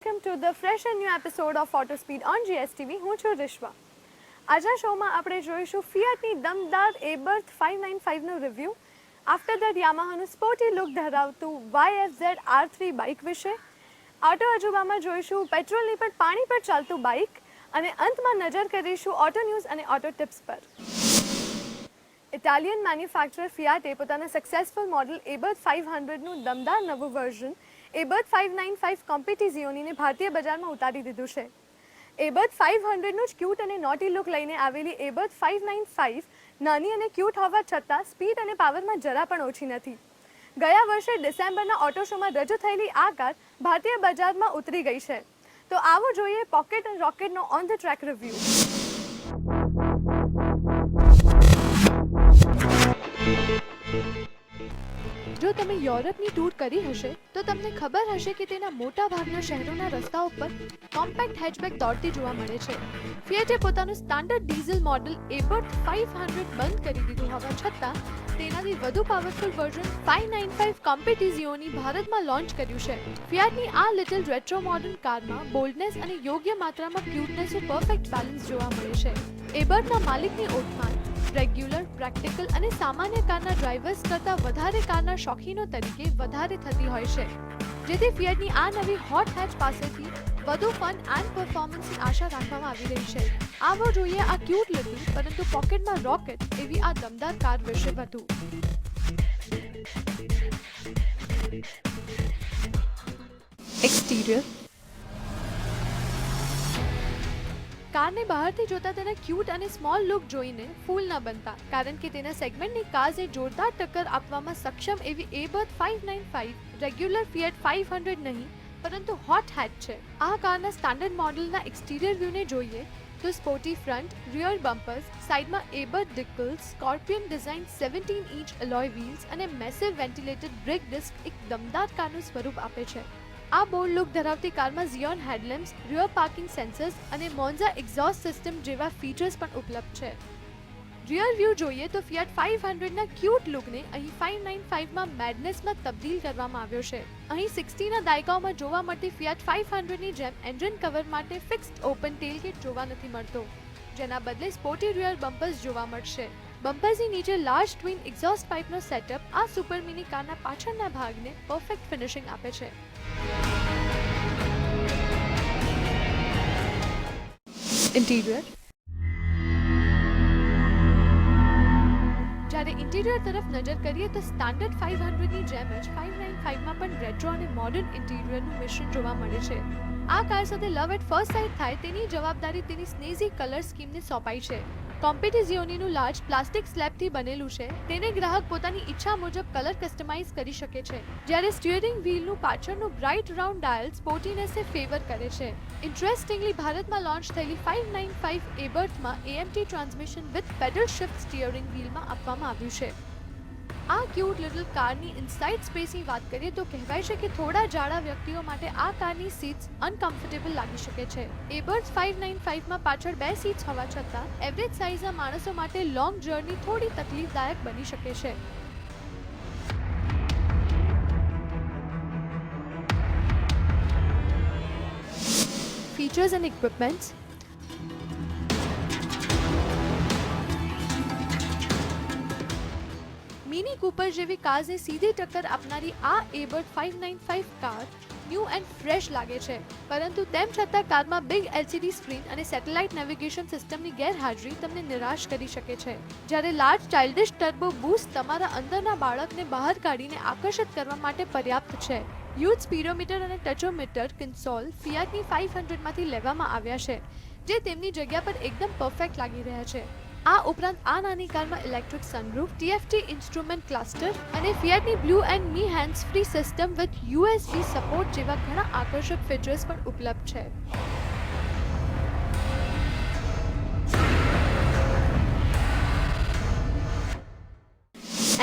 welcome to the fresh and new episode of Auto Speed on GSTV. હું છું રિશ્વા. આજના શોમાં આપણે જોઈશું ફિયાટની દમદાર એબર્થ 595નું review. After that યામાહાનું sporty look ધરાવતું YFZ R3 બાઇક વિશે. ઓટો અજુબામાં જોઈશું પેટ્રોલની પણ પાણી પર ચાલતું બાઇક અને અંતમાં નજર કરીશું ઓટો ન્યૂઝ અને ઓટો ટિપ્સ પર. ઇટાલિયન મેન્યુફેક્ચરર ફિયાટે પોતાના સક્સેસફુલ મોડલ એબર્થ 500નું દમદાર નવું વર્ઝન એબર્થ 595 કોમ્પિટિઝિયોનીને ભારતીય બજારમાં ઉતારી દીધું છે. એબર્થ 500નું જ ક્યુટ અને નોટી લુક લઈને આવેલી એબર્થ 595 નાની અને ક્યુટ હોવા છતાં સ્પીડ અને પાવરમાં જરા પણ ઓછી નથી. ગયા વર્ષે ડિસેમ્બરના ઓટો શોમાં રજૂ થયેલી આ કાર ભારતીય બજારમાં ઉતરી ગઈ છે. તો આવો જોઈએ પોકેટ અને રોકેટનો ઓન ધ ટ્રેક રિવ્યૂ. જો તમે યુરોપની ટૂર કરી હશે તો તમને ખબર હશે કે તેના મોટા ભાગના શહેરોના રસ્તાઓ પર કોમ્પેક્ટ હેચબેક દોડતી જોવા મળે છે. ફિયાટે પોતાનું સ્ટાન્ડર્ડ ડીઝલ મોડલ એબર્થ 500 બંધ કરી દીધું હોવા છતાં તેનાથી વધુ પાવરફુલ વર્ઝન 595 કોમ્પિટિઝિયોની ભારતમાં લોન્ચ કર્યું છે. ફિયાટની આ લિટલ રેટ્રો મોડર્ન કારમાં બોલ્ડનેસ અને યોગ્ય માત્રામાં ક્યુટનેસનું પરફેક્ટ બેલેન્સ જોવા મળે છે. એબર્થના માલિકની ઓળખાણ રેગ્યુલર, પ્રેક્ટિકલ અને સામાન્ય કારના ડ્રાઈવર્સ કરતાં વધારે કારના શોખીનો તરીકે વધારે થતી હોય છે, જેથી ફિયાટની આ નવી હોટ હેચ પાસેથી વધુ ફન એન્ડ પરફોર્મન્સની આશા રાખવામાં આવી રહી છે. આવો જોઈએ આ ક્યુટ લિટલ પરંતુ પોકેટમાં રોકેટ એવી આ દમદાર કાર વિશે વધુ. એક્સટીરિયર. કારને બહારથી જોતા તેના ક્યુટ અને સ્મોલ લુક જોઈને ફૂલ ન બનતા, કારણ કે તેના સેગમેન્ટની કાર્સને જોરદાર ટક્કર આપવામાં સક્ષમ એવી એબર્થ 595 રેગ્યુલર ફિયાટ 500 નહીં પરંતુ હોટ હેચ છે. આ કારના સ્ટાન્ડર્ડ મોડલના એક્સટીરિયર વ્યૂને જોઈએ તો સ્પોર્ટી ફ્રન્ટ, રિયર બમ્પર્સ, સાઇડમાં Abarth decals, scorpion design 17 inch alloy wheels અને મેસિવ વેન્ટિલેટેડ બ્રેક ડિસ્ક એક દમદાર કારનું સ્વરૂપ આપે છે. આ બોલ્ડ લુક ધરાવતી કારમાં ઝિયોન હેડલેમ્પ્સ, રિયર પાર્કિંગ સેન્સર્સ અને મોન્ઝા એક્ઝોસ્ટ સિસ્ટમ જેવા ફીચર્સ પણ ઉપલબ્ધ છે. રિયર વ્યૂ જોઈએ તો ફિયાટ 500ના ક્યુટ લુકને અહીં 595માં મેડનેસમાં તબદીલ કરવામાં આવ્યો છે. અહીં 60ના દાયકાઓમાં જોવા મળતી ફિયાટ 500ની જેમ એન્જિન કવર માટે ફિક્સ્ડ ઓપન ટેલગેટ જોવા નથી મળતો, જેના બદલે સ્પોર્ટી રિયર બમ્પર્સ જોવા મળશે. બમ્પર્સની નીચે લાર્જ ટ્વિન એક્ઝોસ્ટ પાઇપનો સેટઅપ આ સુપર મિની કારના પાછળના ભાગને પરફેક્ટ ફિનિશિંગ આપે છે. ઇન્ટિરિયર. જ્યારે ઇન્ટિરિયર તરફ નજર કરીએ તો સ્ટાન્ડર્ડ 500ની જેમ જ 595માં પણ રેટ્રો અને મોડર્ન ઇન્ટિરિયરનું મિશ્રણ જોવા મળે છે. આ કાર સાથે લવ એટ ફર્સ્ટ સાઇટ થાય તેની જવાબદારી તેની સ્નેઝી કલર સ્કીમને સોંપાઈ છે. કોમ્પિટિઝિયોનીનું લાર્જ પ્લાસ્ટિક સ્લેબથી બનેલું છે, તેને ગ્રાહક પોતાની ઈચ્છા મુજબ કલર કસ્ટમાઇઝ કરી શકે છે, જ્યારે સ્ટીયરિંગ વ્હીલનું પાછળનું બ્રાઇટ રાઉન્ડ ડાયલ સ્પોર્ટીનેસને ફેવર કરે છે. ઇન્ટરેસ્ટિંગલી ભારતમાં લોન્ચ થયેલી 595 એબર્થમાં AMT transmission with paddle shift steering વ્હીલમાં આપવામાં આવ્યું છે. આ ક્યુટ લિટલ કારની ઇનસાઇડ સ્પેસની વાત કરીએ તો કહેવાય છે કે થોડા જાડા વ્યક્તિઓ માટે આ કારની સીટ્સ અનકમ્ફર્ટેબલ લાગી શકે છે. એબર્થ 595માં પાછળ 2 સીટ્સ હોવા છતાં એવરેજ સાઇઝના માણસો માટે લોંગ જર્ની થોડી તકલીફદાયક બની શકે છે. Features and equipments. Mini Cooper જેવી કાર્સને સીધી ટક્કર આપનારી આ એબર્થ 595 કાર ન્યૂ એન્ડ ફ્રેશ લાગે છે, પરંતુ તેમ છતાં કારમાં બિગ LCD સ્ક્રીન અને સેટેલાઇટ નેવિગેશન સિસ્ટમની ગેરહાજરી તમને નિરાશ કરી શકે છે, જ્યારે લાર્જ ચાઇલ્ડિશ ટર્બો બૂસ્ટ તમારા અંદરના બાળકને બહાર કાઢીને આકર્ષિત કરવા માટે પર્યાપ્ત છે. યુથ સ્પીડોમીટર અને ટચોમીટર કન્સોલ ફિયાટની 500માંથી લેવામાં આવ્યા છે, જે તેમની જગ્યા પર એકદમ પરફેક્ટ લાગી રહ્યા છે. આ ઉપરાંત આ નાની કારમાં electric sunroof, TFT instrument cluster અને ફિયાટની Blue and Me hands free system with USB support જેવા ઘણા આકર્ષક ફીચર્સ પણ ઉપલબ્ધ છે.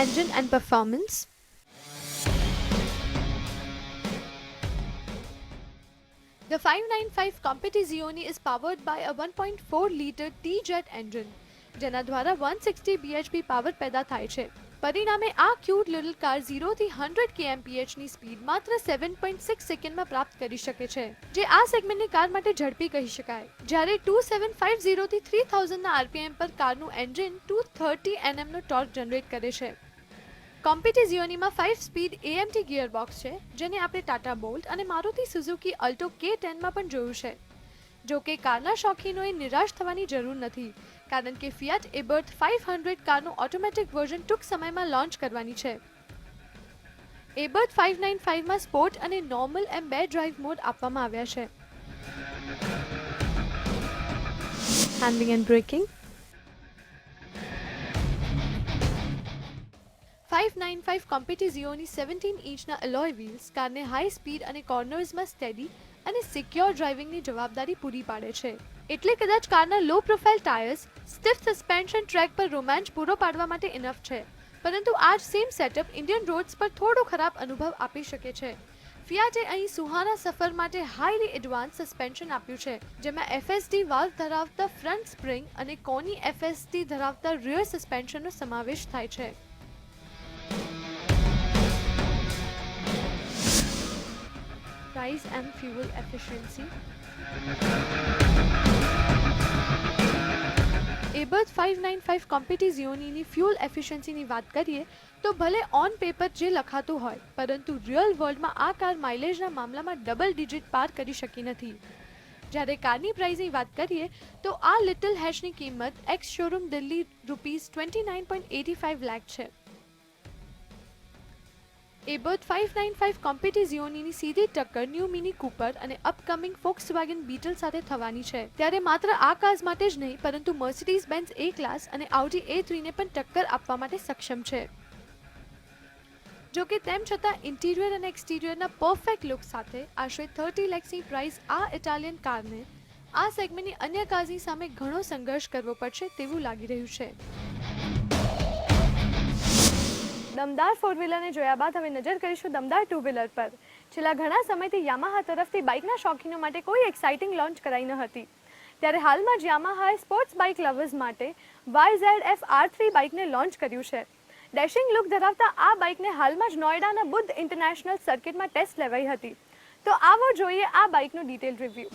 Engine and performance. The 595 Competizione is powered by a 1.4-liter T-Jet engine, જેના દ્વારા 160 bhp પાવર પેદા થાય છે. પરિણામે આ ક્યુટ લિટલ કાર 0 થી 100 kmph ની સ્પીડ માત્ર 7.6 સેકન્ડમાં પ્રાપ્ત કરી શકે છે, જે આ સેગમેન્ટની કાર માટે ઝડપી કહી શકાય. જ્યારે 2750 થી 3000 ના RPM પર કારનું એન્જિન 230 Nm નો ટોર્ક જનરેટ કરે છે. કોમ્પિટી ઝિયોનીમાં 5 સ્પીડ AMT ગિયરબોક્સ છે, જેને આપણે ટાટા બોલ્ટ અને મારુતિ સુઝુકી અલ્ટો K10 માં પણ જોયું છે. જો કે કારના શોખીનોએ નિરાશ થવાની જરૂર નથી, કારણ કે ફિયાટ એબર્થ 500 કારનું ઓટોમેટિક વર્ઝન ટૂંક સમયમાં લોન્ચ કરવાની છે. એબર્થ 595 માં સ્પોર્ટ અને નોર્મલ એમ બે ડ્રાઇવ મોડ આપવામાં આવ્યા છે. હેન્ડલિંગ એન્ડ બ્રેકિંગ 595 કોમ્પિટી ઝિયોની 17 ઇંચના એલોય વ્હીલ્સ કારને હાઈ સ્પીડ અને કોર્નર્સમાં સ્ટેડી અને સિક્યોર ડ્રાઇવિંગની જવાબદારી પૂરી પાડે છે. એટલે કદાચ કારના low profile tyres stiff suspension track પર રોમાંચ પૂરો પાડવા માટે ઇનફ છે, પરંતુ આ જ સેમ સેટઅપ ઇન્ડિયન રોડ્સ પર થોડો ખરાબ અનુભવ આપી શકે છે. ફિયાટે અહીં સુહાના સફર માટે હાઈલી એડવાન્સ સસ્પેન્શન આપ્યું છે, જેમાં FSD વાલ્વ ધરાવતા ફ્રન્ટ સ્પ્રિંગ અને કોની FSD ધરાવતા રિયર સસ્પેન્શનનો સમાવેશ થાય છે. Price and fuel efficiency. Abarth 595 કોમ્પિટી ઝિયોનીની ફ્યુઅલ એફિશિયન્સીની વાત કરીએ તો ભલે ઓન પેપર જે લખાતું હોય, પરંતુ રિયલ વર્લ્ડમાં આ કાર માઇલેજના મામલામાં ડબલ ડિજિટ પાર કરી શકી નથી. જ્યારે કારની પ્રાઇસની વાત કરીએ તો આ લિટલ હેચની કિંમત એક્સ શોરૂમ દિલ્હી ₹29.85 લાખ છે. એબર્થ 595 કોમ્પિટી ઝિયોનીની સીધી ટક્કર ન્યૂ મિની કૂપર અને અપકમિંગ ફોક્સવેગન બીટલ સાથે થવાની છે. ત્યારે માત્ર આ કાર્સ માટે જ નહીં, પરંતુ મર્સિડીઝ બેન્ઝ A ક્લાસ અને Audi A3 ને પણ ટક્કર આપવા માટે સક્ષમ છે. જો કે તેમ છતાં ઇન્ટિરિયર અને એક્સટિરિયરના પરફેક્ટ લુક સાથે આશરે 30 લાખની પ્રાઇસ આ ઇટાલિયન કારને આ સેગમેન્ટની અન્ય કાર્સની સામે ઘણો સંઘર્ષ કરવો પડશે તેવું લાગી રહ્યું છે. દમદાર ફોર વ્હીલરને જોયા બાદ હવે નજર કરીશું દમદાર ટુ વ્હીલર પર. છેલ્લા ઘણા સમયથી યામાહા તરફથી બાઇકના શોખીનો માટે કોઈ એક્સાઇટિંગ લોન્ચ કરાઈ ન હતી. ત્યારે હાલમાં જ યામાહાએ સ્પોર્ટ્સ બાઇક લવર્સ માટે YZF R3 બાઇકને લોન્ચ કર્યું છે. ડેશિંગ લુક ધરાવતા આ બાઇકને હાલમાં જ નોઈડાના બુદ્ધ ઇન્ટરનેશનલ સર્કિટમાં ટેસ્ટ લેવાઈ હતી. તો આવો જોઈએ આ બાઇકનું ડિટેલ રિવ્યૂ.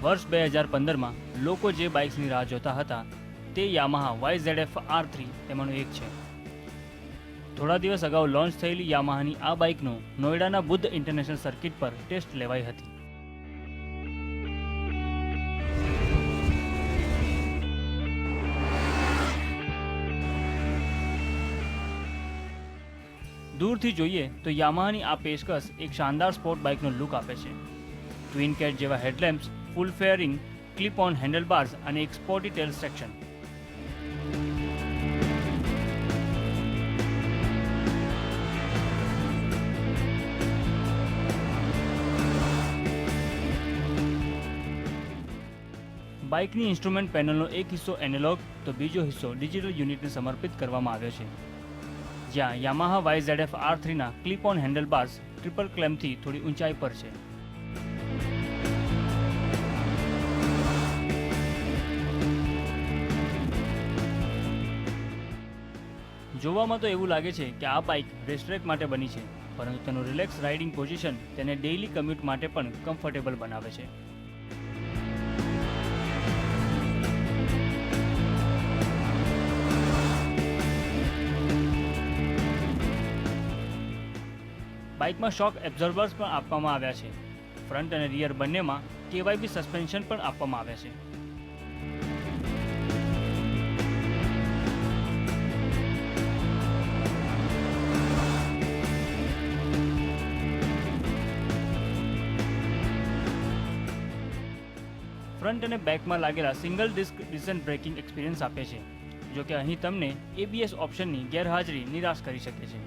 વર્ષ 2015માં લોકો જે બાઇક્સની રાહ જોતા હતા તે યામાહા YZF R3 તેમાંનું એક છે. થોડા દિવસ અગાઉ લોન્ચ થયેલી યામાહાની આ બાઇકનો નોઈડાના બુદ્ધ ઇન્ટરનેશનલ સર્કિટ પર ટેસ્ટ લેવાઈ હતી. દૂરથી જોઈએ તો યામાહાની આ પેશકશ એક શાનદાર સ્પોર્ટ બાઇકનો લુક આપે છે. ટ્વિન કેટ જેવા હેડલેમ્પ્સ, ફૂલ ફેરિંગ, ક્લિપ ઓન હેન્ડલબાર્સ અને એક સ્પોર્ટી ટેલ સેક્શન. બાઇકની ઇન્સ્ટ્રુમેન્ટ પેનલનો એક હિસ્સો એનાલોગ તો બીજો હિસ્સો ડિજિટલ યુનિટને સમર્પિત કરવામાં આવ્યો છે, જ્યાં યામાહા YZF R3ના ક્લિપ ઓન હેન્ડલબાર્સ ટ્રિપલ ક્લેમ્પથી થોડી ઊંચાઈ પર છે. જોવામાં તો એવું લાગે છે કે આ બાઇક રેસ ટ્રેક માટે બની છે, પરંતુ તેનું રિલેક્સ રાઇડિંગ પોઝિશન તેને ડેઇલી કમ્યુટ માટે પણ કમ્ફર્ટેબલ બનાવે છે. બાઇકમાં શોક એબ્ઝોર્બર્સ પણ આપવામાં આવ્યા છે. ફ્રન્ટ અને રિયર બંનેમાં KYB સસ્પેન્શન પણ આપવામાં આવ્યા છે. ફ્રન્ટ અને બેકમાં લાગેલા single disc decent braking experience આપે છે, જો કે અહીં તમને ABS ઓપ્શનની ગેરહાજરી નિરાશ કરી શકે છે.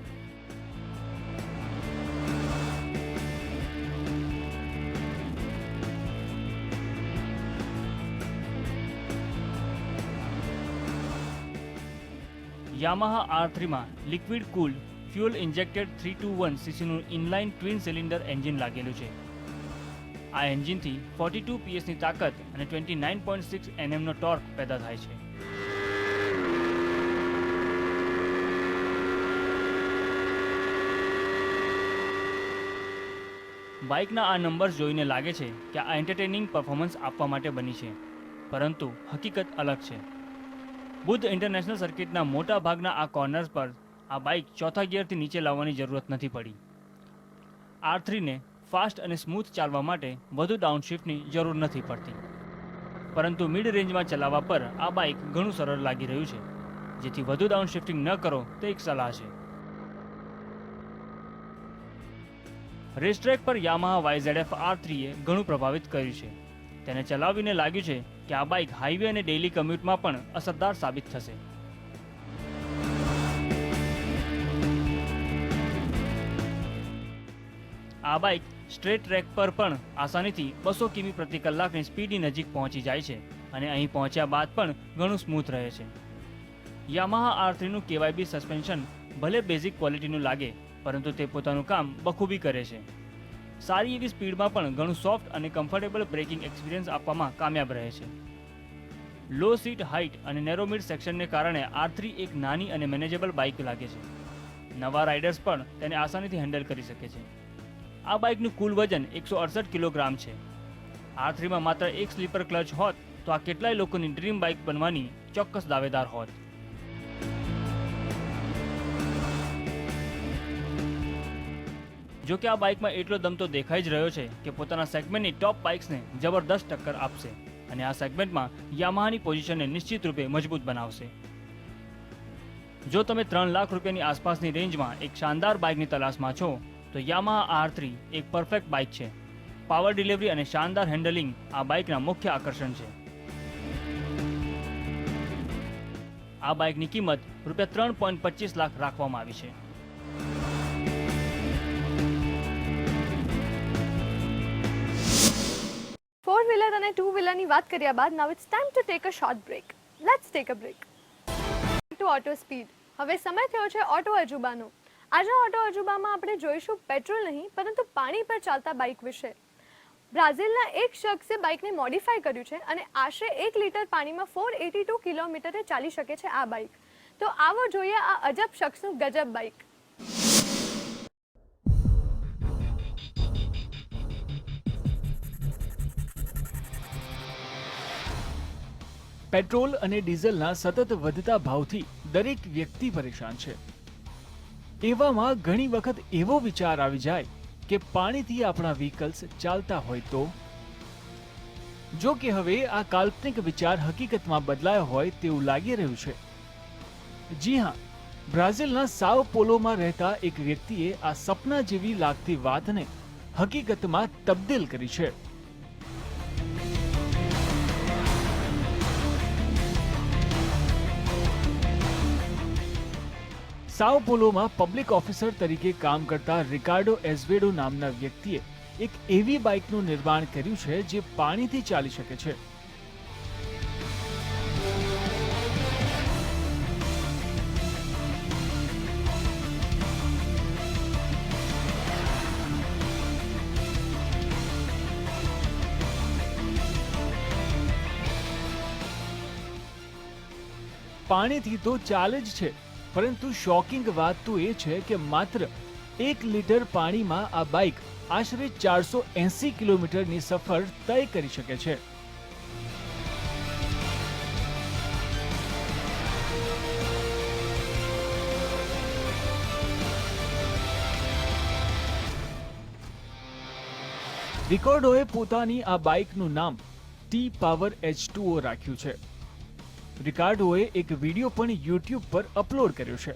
યામાહા R3માં લિક્વિડ કુલ્ડ ફ્યુઅલ ઇન્જેક્ટેડ 321 સીસીનું ઇનલાઇન ટ્વિન સિલિન્ડર એન્જિન લાગેલું છે. આ એન્જિનથી 42 પીએસની તાકાત અને 29.6 Nmનો ટોર્ક પેદા થાય છે. બાઇકના આ નંબર્સ જોઈને લાગે છે કે આ એન્ટરટેનિંગ પરફોર્મન્સ આપવા માટે બની છે, પરંતુ હકીકત અલગ છે. બુદ્ધ ઇન્ટરનેશનલ સર્કિટના મોટા ભાગના આ કોર્નર્સ પર આ બાઇક ચોથા ગિયરથી નીચે લાવવાની જરૂરત નથી પડી. R3ને ફાસ્ટ અને સ્મૂથ ચાલવા માટે વધુ ડાઉનશિફ્ટની જરૂર નથી પડતી, પરંતુ મિડ રેન્જમાં ચલાવવા પર આ બાઇક ઘણું સરળ લાગી રહ્યું છે, જેથી વધુ ડાઉનશિફ્ટિંગ ન કરો તે એક સલાહ છે. રેસ ટ્રેક પર યામાહા YZF R3એ ઘણું પ્રભાવિત કર્યું છે. તેને ચલાવીને લાગ્યું છે કે આ બાઇક હાઈવે અને ડેઇલી કમ્યુટમાં પણ અસરદાર સાબિત થશે. આ બાઇક સ્ટ્રેટ ટ્રેક પર પણ આસાનીથી 200 કિમી પ્રતિ કલાકની સ્પીડની નજીક પહોંચી જાય છે અને અહીં પહોંચ્યા બાદ પણ ઘણું સ્મૂથ રહે છે. યામાહા R3નું KYB સસ્પેન્શન ભલે બેઝિક ક્વોલિટીનું લાગે, પરંતુ તે પોતાનું કામ બખૂબી કરે છે. સારી એવી સ્પીડમાં પણ ઘણું સોફ્ટ અને કમ્ફર્ટેબલ બ્રેકિંગ એક્સપિરિયન્સ આપવામાં કામયાબ રહે છે. લો સીટ હાઇટ અને નેરો મિડ સેક્શનને કારણે R3 એક નાની અને મેનેજેબલ બાઇક લાગે છે. નવા રાઇડર્સ પણ તેને આસાનીથી હેન્ડલ કરી શકે છે. આ બાઇકનું કુલ વજન 168 કિલોગ્રામ છે. R3માં માત્ર એક સ્લીપર ક્લચ હોત તો આ કેટલાય લોકોની ડ્રીમ બાઇક બનવાની ચોક્કસ દાવેદાર હોત. જો કે આ બાઇકમાં એટલો દમ તો દેખાઈ જ રહ્યો છે કે પોતાના સેગમેન્ટની ટોપ બાઇક્સને જબરદસ્ત ટક્કર આપશે અને આ સેગમેન્ટમાં યામાહાની પોઝિશનને નિશ્ચિત રૂપે મજબૂત બનાવશે. જો તમે 3 લાખ રૂપિયાની આસપાસની રેન્જમાં એક શાનદાર બાઇકની તલાશમાં છો તો યામાહા R3 એક પરફેક્ટ બાઇક છે. પાવર ડિલિવરી અને શાનદાર હેન્ડલિંગ આ બાઇકના મુખ્ય આકર્ષણ છે. આ બાઇકની કિંમત રૂપિયા 3.25 લાખ રાખવામાં આવી છે. ફોર વ્હીલર અને ટુ વ્હીલરની વાત કર્યા બાદ now it's time to take a short break. Let's take a break. To auto speed. હવે સમય થયો છે ઓટો અજુબાનો. આજના ઓટો અજુબામાં આપણે જોઈશું પેટ્રોલ નહીં પરંતુ પાણી પર ચાલતા બાઇક વિશે. બ્રાઝિલના એક શખ્સે બાઇકને મોડિફાઈ કર્યું છે અને આશરે 1 લીટર પાણીમાં 482 કિલોમીટરે ચાલી શકે છે આ બાઇક. તો આવો જોઈએ આ અજબ શખ્સનું ગજબ બાઇક. પેટ્રોલ અને ડીઝલના સતત વધતા ભાવથી દરેક વ્યક્તિ પરેશાન છે. એવામાં ઘણી વખત એવો વિચાર આવી જાય કે પાણીથી આપણા વ્હીકલ્સ ચાલતા હોય તો. જો કે હવે આ કાલ્પનિક વિચાર હકીકતમાં બદલાયો હોય તેવું લાગી રહ્યું છે. જી હા, બ્રાઝિલના સાઓ પોલોમાં રહેતા એક વ્યક્તિએ આ સપના જેવી લાગતી વાતને હકીકતમાં તબદીલ કરી છે. સાઓ પોલોમાં પબ્લિક ઓફિસર તરીકે કામ કરતા રિકાર્ડો એઝવેડો નામના વ્યક્તિએ એક એવી બાઇકનું નિર્માણ કર્યું છે જે પાણીથી ચાલી શકે છે. પાણીથી તો ચાલે જ છે, પરંતુ શોકિંગ વાત તો એ છે કે માત્ર 1 લીટર પાણીમાં આ બાઇક આશરે 480 કિલોમીટરની સફર તય કરી શકે છે. રિકાર્ડોએ પોતાની આ બાઇકનું નામ T-Power H2O રાખ્યું છે. રિકાર્ડોએ એક વિડીયો પણ યુટ્યુબ પર અપલોડ કર્યો છે,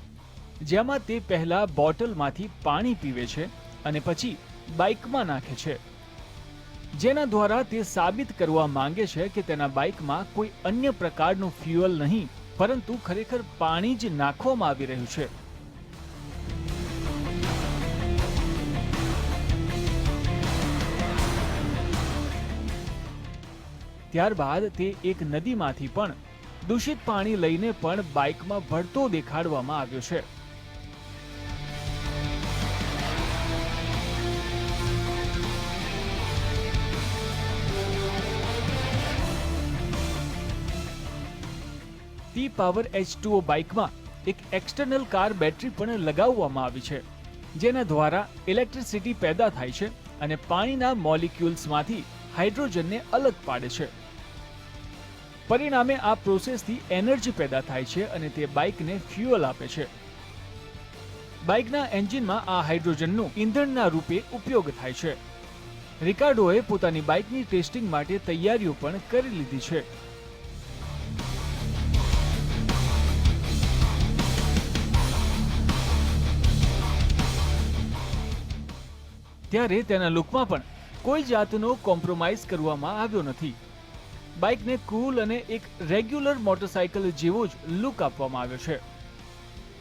જેમાં તે પહેલા બોટલમાંથી પાણી પીવે છે અને પછી બાઇકમાં નાખે છે, જેના દ્વારા તે સાબિત કરવા માંગે છે કે તેના બાઇકમાં કોઈ અન્ય પ્રકારનું ફ્યુઅલ નહીં પરંતુ ખરેખર પાણી જ નાખવામાં આવી રહ્યું છે. ત્યારબાદ તે એક નદીમાંથી પણ દૂષિત પાણી લઈને પણ બાઇકમાં ભરતો દેખાડવામાં આવ્યો છે. T-Power H2O બાઇકમાં એક એક્સટર્નલ કાર બેટરી પણ લગાવવામાં આવી છે, જેના દ્વારા ઇલેક્ટ્રિસિટી પેદા થાય છે અને પાણીના મોલિક્યુલ્સમાંથી હાઇડ્રોજનને અલગ પાડે છે. પરિણામે આ પ્રોસેસથી એનર્જી પેદા થાય છે અને તે બાઇકને ફ્યુઅલ આપે છે. બાઇકના એન્જિનમાં આ હાઇડ્રોજનનું ઈંધણના રૂપે ઉપયોગ થાય છે. રિકાર્ડોએ પોતાની બાઇકની ટેસ્ટિંગ માટે તૈયારીઓ પણ કરી લીધી છે. ત્યારે તેના લુકમાં પણ કોઈ જાતનો કોમ્પ્રોમાઇઝ કરવામાં આવ્યો નથી. બાઇકને કૂલ અને એક રેગ્યુલર મોટરસાઇકલ જેવો જ લુક આપવામાં આવ્યો છે.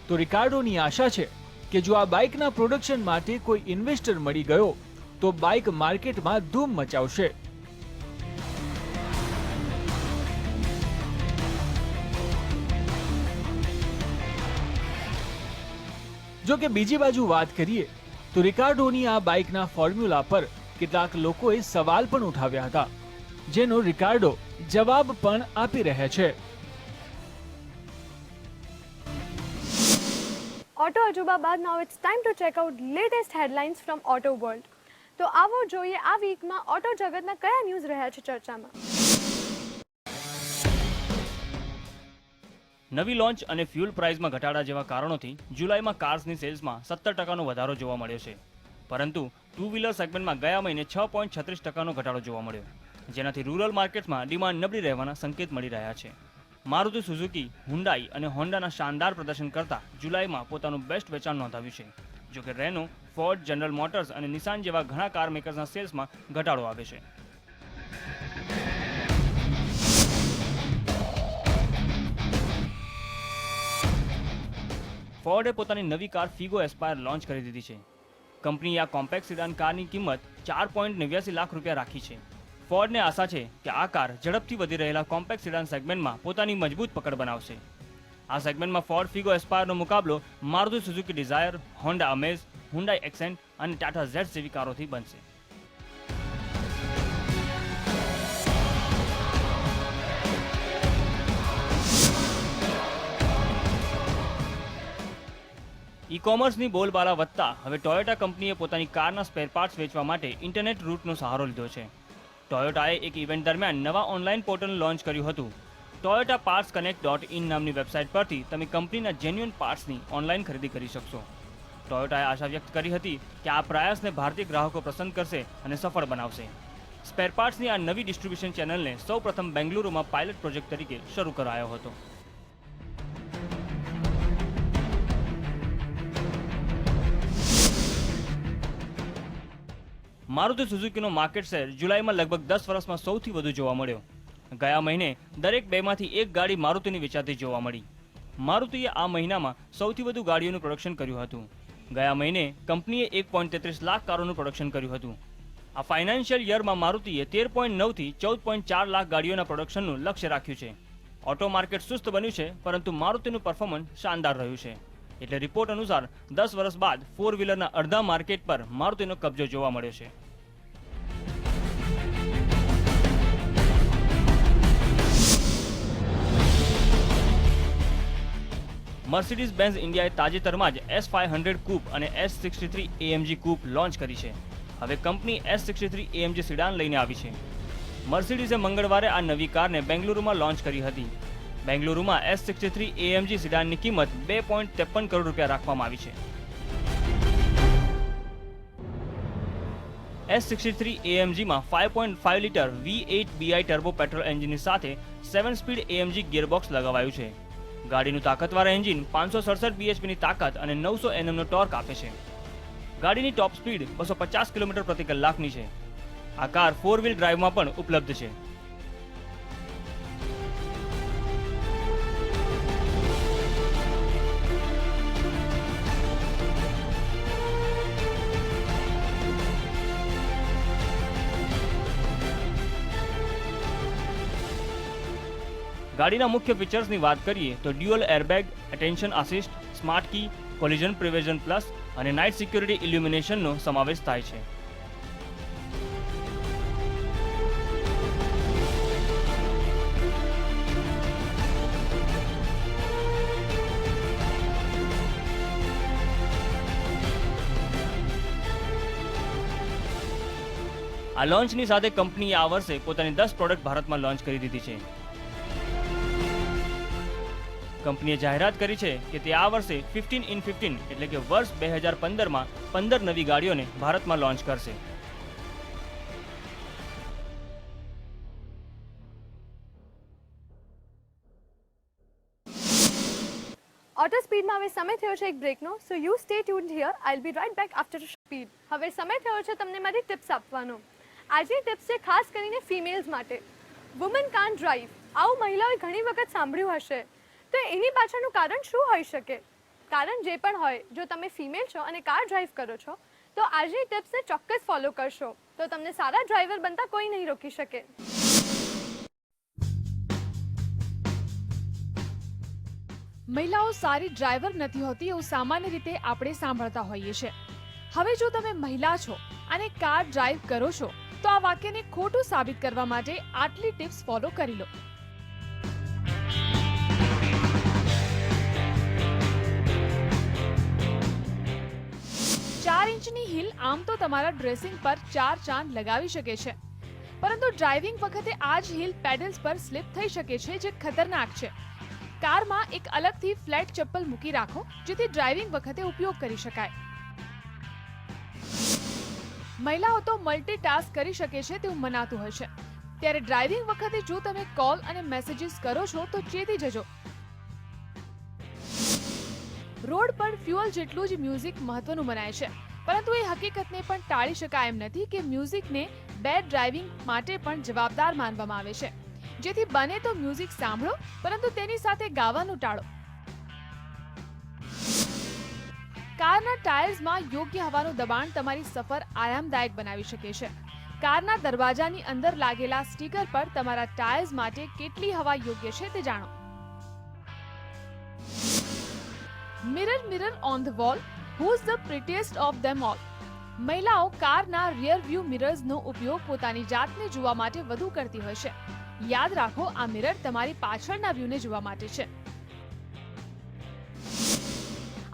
તો રિકાર્ડોની આશા છે કે જો આ બાઇકના પ્રોડક્શન માટે કોઈ ઇન્વેસ્ટર મળી ગયો તો બાઇક માર્કેટમાં ધૂમ મચાવશે. જો કે બીજી બાજુ વાત કરીએ તો રિકાર્ડોની આ બાઇકના ફોર્મ્યુલા પર કેટલાક લોકોએ સવાલ પણ ઉઠાવ્યા હતા, જેનો રિકાર્ડો જવાબ પણ આપી રહ્યા છે. ઓટો અજુબા બાદ now it's time to check out latest headlines from auto world. તો આવો જોઈએ આ વીકમાં ઓટો જગતના કયા ન્યૂઝ રહ્યા છે ચર્ચામાં. નવી લોન્ચ અને ફ્યુલ પ્રાઇસમાં ઘટાડા જેવા કારણોથી જુલાઈમાં કાર્સની સેલ્સમાં 17% વધારો જોવા મળ્યો છે. પરંતુ ટુ વ્હીલર સેગમેન્ટમાં ગયા મહિને 6.36% ઘટાડો જોવા મળ્યો, જેનાથી રૂરલ માર્કેટ્સમાં ડિમાન્ડ નબળી રહેવાના સંકેત મળી રહ્યા છે. મારુતિ સુઝુકી, હુન્ડાઈ અને હોન્ડાના શાનદાર પ્રદર્શન કરતા જુલાઈમાં પોતાનું બેસ્ટ વેચાણ નોંધાવ્યું છે. જોકે રેનો, ફોર્ડ, જનરલ મોટર્સ અને નિસાન જેવા ઘણા કાર મેકર્સના સેલ્સમાં ઘટાડો આવે છે. ફોર્ડે પોતાની નવી કાર ફિગો એસ્પાયર લોન્ચ કરી દીધી છે. કંપનીએ આ કોમ્પેક્ટ સિડાન કારની કિંમત 4.89 લાખ રૂપિયા રાખી છે. ફોર્ડને આશા છે કે આ કાર ઝડપથી વધી રહેલા કોમ્પેક્ટ સિડાન સેગમેન્ટમાં પોતાની મજબૂત પકડ બનાવશે. આ સેગમેન્ટમાં ફોર્ડ ફિગો એસ્પાયરનો મુકાબલો Maruti Suzuki Dzire, Honda Amaze, Hyundai Xcent અને ટાટા ઝેડ જેવી કારોથી બનશે. ઈ કોમર્સની બોલબાલા વધતા હવે ટોયોટા કંપનીએ પોતાની કારના સ્પેર પાર્ટ્સ વેચવા માટે ઇન્ટરનેટ રૂટનો સહારો લીધો છે. ટોયોટાએ એક ઇવેન્ટ દરમિયાન નવા ઓનલાઈન પોર્ટલ લોન્ચ કર્યું હતું. ટોયોટા પાર્ટ્સ કનેક્ટ.in નામની વેબસાઇટ પરથી તમે કંપનીના જેન્યુઅન પાર્ટ્સની ઓનલાઈન ખરીદી કરી શકશો. ટોયોટાએ આશા વ્યક્ત કરી હતી કે આ પ્રયાસને ભારતીય ગ્રાહકો પસંદ કરશે અને સફળ બનાવશે. સ્પેર પાર્ટ્સની આ નવી ડિસ્ટ્રીબ્યુશન ચેનલને સૌપ્રથમ બેંગલુરુમાં પાયલટ પ્રોજેક્ટ તરીકે શરૂ કરાયો હતો. મારુતિ સુઝુકીનો માર્કેટ શેર જુલાઈમાં લગભગ 10 વર્ષમાં સૌથી વધુ જોવા મળ્યો. ગયા મહિને દરેક બેમાંથી એક ગાડી મારુતિની વેચાતી જોવા મળી. મારુતિએ આ મહિનામાં સૌથી વધુ ગાડીઓનું પ્રોડક્શન કર્યું હતું. ગયા મહિને કંપનીએ 1.33 લાખ કારોનું પ્રોડક્શન કર્યું હતું. આ ફાઇનાન્શિયલ યરમાં મારુતિએ 13.9 થી 14.4 લાખ ગાડીઓના પ્રોડક્શનનું લક્ષ્ય રાખ્યું છે. ઓટો માર્કેટ સુસ્ત બન્યું છે, પરંતુ મારુતિનું પરફોર્મન્સ શાનદાર રહ્યું છે. એટલે રિપોર્ટ અનુસાર 10 વર્ષ બાદ ફોર વ્હીલરના અડધા માર્કેટ પર મારુતિનો કબજો જોવા મળ્યો છે. મર્સિડીઝ બેન્ઝ ઇન્ડિયાએ તાજેતરમાં જ S500 કૂપ અને S63 AMG કૂપ લોન્ચ કરી છે. હવે કંપની S63 AMG સિડાન લઈને આવી છે. મર્સિડીઝે મંગળવારે આ નવી કારને બેંગલુરુમાં લોન્ચ કરી હતી. બેંગલુરુમાં S63 AMG સિડાનની કિંમત 2.53 કરોડ રૂપિયા રાખવામાં આવી છે. S63 AMGમાં 5.5 litre V8 BI turbo petrol એન્જિનની સાથે 7 સ્પીડ AMG ગિયરબોક્સ લગાવાયું છે. ગાડીનું તાકાતવાર એન્જિન 567 bhpની તાકાત અને 900 Nmનો ટોર્ક આપે છે. ગાડીની ટોપ સ્પીડ 250 કિલોમીટર પ્રતિ કલાકની છે. આ કાર 4 વ્હીલ ડ્રાઈવમાં પણ ઉપલબ્ધ છે. ગાડીના મુખ્ય ફીચર્સની વાત કરીએ તો dual airbag, attention assist, smart key, collision prevention plus અને નાઇટ સિક્યુરિટી ઇલ્યુમિનેશનનો સમાવેશ થાય છે. આ લોન્ચની સાથે કંપનીએ આ વર્ષે પોતાની 10 પ્રોડક્ટ ભારતમાં લોન્ચ કરી દીધી છે. કંપનીએ જાહેરાત કરી છે કે તે આ વર્ષે 15 in 15 એટલે કે વર્ષ 2015માં 15 નવી ગાડીઓને ભારતમાં લોન્ચ કરશે. ઓટો સ્પીડમાં હવે સમય થયો છે એક બ્રેકનો, so you stay tuned here. I'll be right back after speed. હવે સમય થયો છે તમને મારી ટિપ્સ આપવાનો. આજની ટિપ્સ છે ખાસ કરીને ફિમેલ્સ માટે. વુમન કાન્ટ ડ્રાઈવ, આવું મહિલાઓએ ઘણી વખત સાંભળ્યું હશે. તો એની પાછળનું કારણ શું હોઈ શકે? કારણ જે પણ હોય, જો તમે ફિમેલ છો અને કાર ડ્રાઈવ કરો છો તો આજની ટિપ્સને ચોક્કસ ફોલો કરશો તો તમને સારા ડ્રાઈવર બનતા કોઈ નહીં રોકી શકે. મહિલાઓ સારી ડ્રાઈવર નથી હોતી એવું સામાન્ય રીતે આપણે સાંભળતા હોઈએ છીએ. હવે જો તમે મહિલા છો અને કાર ડ્રાઈવ કરો છો તો આ વાક્યને ખોટું સાબિત કરવા માટે આટલી ટિપ્સ ફોલો કરી લો. 4 ઇંચની હીલ આમ તો તમારા ડ્રેસિંગ પર 4 ચાંદ લગાવી શકે છે, પરંતુ ડ્રાઇવિંગ વખતે આ જ હીલ પેડલ્સ પર સ્લિપ થઈ શકે છે, જે ખતરનાક છે. કારમાં એક અલગથી ફ્લેટ ચપ્પલ મૂકી રાખો જેથી ડ્રાઇવિંગ વખતે ઉપયોગ કરી શકાય. મહિલાઓ તો મલ્ટીટાસ્ક કરી શકે છે તેવું મનાતું હોય છે, ત્યારે ડ્રાઇવિંગ વખતે જો તમે કોલ અને મેસેજીસ કરો છો તો ચેતી જજો. રોડ પર ફ્યુઅલ જેટલું જ મ્યુઝિક મહત્વનું મનાય છે, પરંતુ એ હકીકતને પણ ટાળી શકાય એમ નથી કે મ્યુઝિકને બેડ ડ્રાઇવિંગ માટે પણ જવાબદાર માનવામાં આવે છે. જેથી બને તો મ્યુઝિક સાંભળો, પરંતુ તેની સાથે ગાવાનું ટાળો. કારના ટાયર્સમાં યોગ્ય હવાનું દબાણ તમારી સફર આરામદાયક બનાવી શકે છે. કારના દરવાજાની અંદર લાગેલા સ્ટીકર પર તમારા ટાયર્સ માટે કેટલી હવા યોગ્ય છે તે જાણો. Mirror mirror on the wall, who is the prettiest of them all. મહિલાઓ કારના રિયર વ્યૂ મિરર્સનો ઉપયોગ પોતાની જાતને જોવા માટે વધુ કરતી હોય છે. યાદ રાખો, આ મિરર તમારી પાછળના વ્યૂને જોવા માટે છે.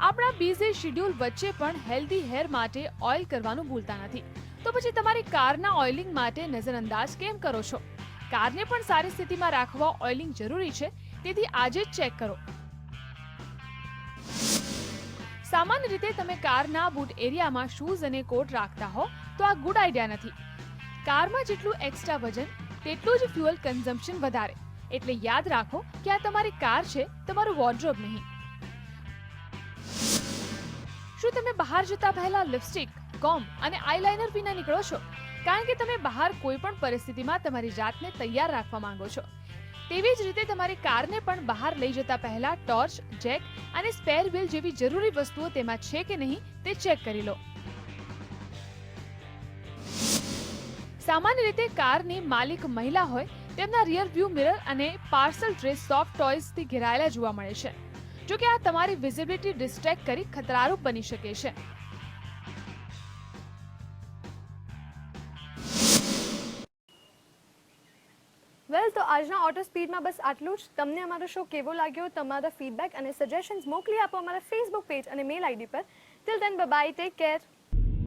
આપણા બિઝી શેડ્યુલ વચ્ચે પણ હેલ્ધી હેર માટે ઓઇલ કરવાનું ભૂલતા નથી. તો પછી તમારી કારના ઓઇલિંગ માટે નજરઅંદાજ કેમ કરો છો? કારને પણ સારી સ્થિતિમાં રાખવા ઓઇલિંગ જરૂરી છે, તેથી આજે જ ચેક કરો. સામાન્ય રીતે તમે કારના બૂટ એરિયામાં શૂઝ અને કોટ રાખતા હો તો આ ગુડ આઈડિયા નથી. કારમાં જેટલું એક્સ્ટ્રા વજન તેટલું જ ફ્યુઅલ કન્ઝમ્પશન વધારે. એટલે યાદ રાખો કે આ તમારી કાર છે, તમારું વોર્ડરોબ નહીં. શું તમે બહાર જતા પહેલા લિપસ્ટિક, કોમ્બ અને આઈલાઇનર વિના નીકળો છો? કારણ કે તમે બહાર કોઈ પણ પરિસ્થિતિમાં તમારી જાતને તૈયાર રાખવા માંગો છો. તેવી જ રીતે તમારી કારને પણ બહાર લઈ જતા પહેલા ટોર્ચ, જેક અને સ્પેર વ્હીલ જેવી જરૂરી વસ્તુઓ તેમાં છે કે નહીં તે ચેક કરી લો. સામાન્ય રીતે કારની માલિક મહિલા હોય તેમના રિયર વ્યૂ મિરર અને પાર્સલ ટ્રે સોફ્ટ ટોયઝથી ઘેરાયેલા જોવા મળે છે. જો કે આ તમારી વિઝિબિલિટી ડિસ્ટ્રેક્ટ કરી ખતરારૂપ બની શકે છે. વેલ, તો આજના ઓટો સ્પીડમાં બસ આટલું જ. તમને અમારો શો કેવો લાગ્યો? તમારા ફીડબેક અને સજેશન્સ મોકલી આપો અમારા ફેસબુક પેજ અને મેલ આઈડી પર. Till then, bye bye, take care.